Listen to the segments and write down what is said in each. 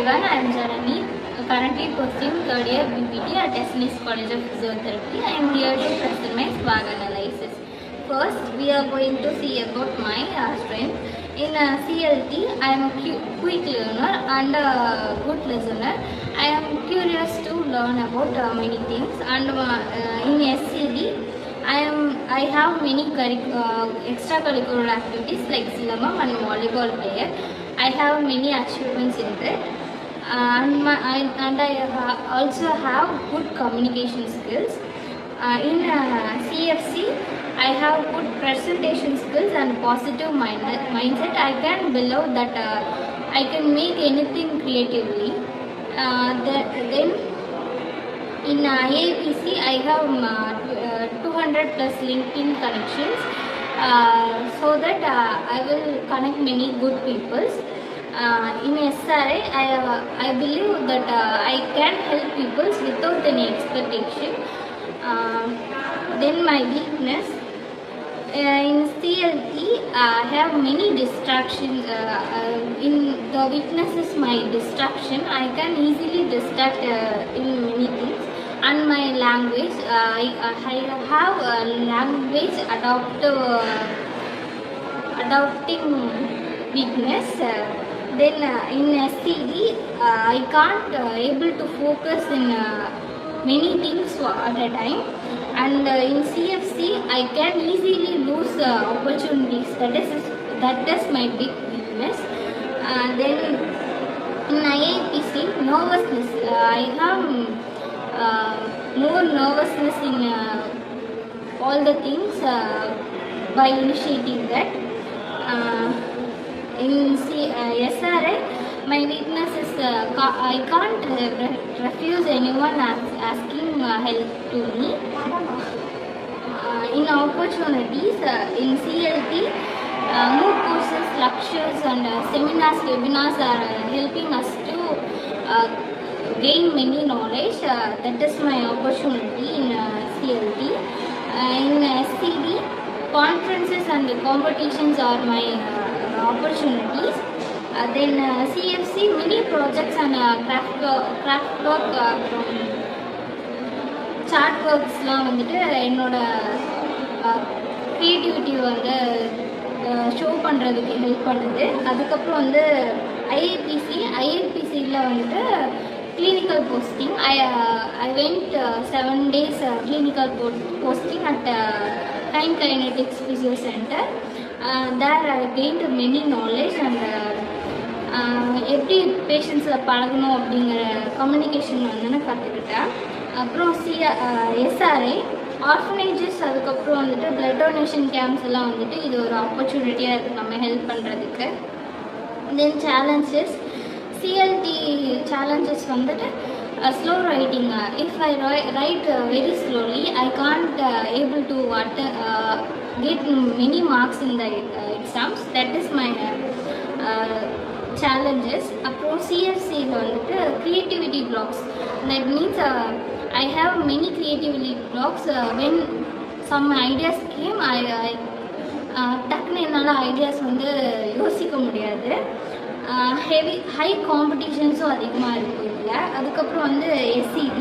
everyone, I am Janani, currently pursuing third year BPT at SNS College of Physiotherapy. I am here to present my SWOG analysis. First, we are going to see about my strength. In CLT, I am a quick learner and a good listener. I am curious to learn about many things, and in SCD, I have many extracurricular activities like Silamam and volleyball player. I have many achievements in that, and I also have good communication skills. In CFC, I have good presentation skills and positive mindset. I can believe that I can make anything creatively. Then in IAPC, I have 200 plus LinkedIn connections, so that I will connect many good peoples. In SRA, I believe that I can help people without any expectation. Then my weakness. In CLT, I have many distractions. In the weakness is my distraction. I can easily distract in many things. And my language, I have a language adopting weakness. Then in SCD, I can't able to focus in many things at a time. And in CFC, I can easily lose opportunities. That is my big weakness. Then in IAPC, nervousness. I have more nervousness in all the things by initiating that. In SRA, my weakness is I can't refuse anyone asking help to me. In opportunities, in CLT, more courses, lectures and seminars, webinars are helping us to gain many knowledge. That is my opportunity in CLT. In SCD, conferences and competitions are my opportunities. Then CFC, many projects and craft work from chart worksலாம் வந்துட்டு என்னோட creativity வந்து show பண்ணுறதுக்கு help பண்ணுது. அதுக்கப்புறம் வந்து ஐஏபிசியில் வந்துட்டு clinical posting. I went 7 days clinical posting at Time Kinetics Physio Center. There I gained many knowledge and எப்படி பேஷண்ட்ஸில் பழகணும் அப்படிங்கிற கம்யூனிகேஷன் வந்து நான் கற்றுக்கிட்டேன். அப்புறம் SRA ஆர்ஃபனேஜஸ், அதுக்கப்புறம் வந்துட்டு பிளட் டொனேஷன் கேம்ப்ஸ் எல்லாம் வந்துட்டு இது ஒரு ஆப்பர்ச்சுனிட்டியாக இருக்குது நம்ம ஹெல்ப் பண்ணுறதுக்கு. தென் சேலஞ்சஸ், CLT challenges வந்துட்டு slow writing. If I write very slowly, I can't able to get many marks in the exams. That is my challenges. அப்புறம் CFCயில் வந்துட்டு creativity blocks. That means I have many creativity blocks. When some ideas came, டக்குன்னு என்னால் ideas வந்து யோசிக்க முடியாது. High காம்படிஷன்ஸும் அதிகமாக இருக்கும் இதில். அதுக்கப்புறம் வந்து SCD,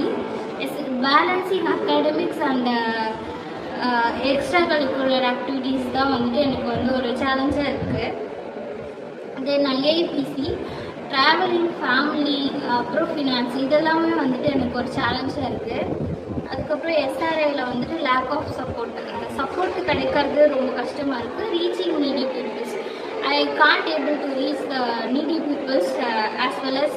balancing academics and extra curricular activities தான் வந்துட்டு எனக்கு வந்து ஒரு சேலஞ்சாக இருக்குது. தென் IAPC, ட்ராவலிங், ஃபேமிலி, அப்புறம் ஃபினான்ஸ், இதெல்லாமே வந்துட்டு எனக்கு ஒரு சேலஞ்சாக இருக்குது. அதுக்கப்புறம் SRAவில் வந்துட்டு லேக் ஆஃப் சப்போர்ட் கிடைக்கிறது ரொம்ப கஷ்டமாக இருக்குது. Reaching needy peoples, I can't able to reach the needy peoples as well as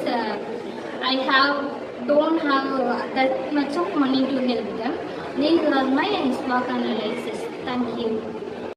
don't have that much of money to help them. These are my SWOG analysis. Thank you.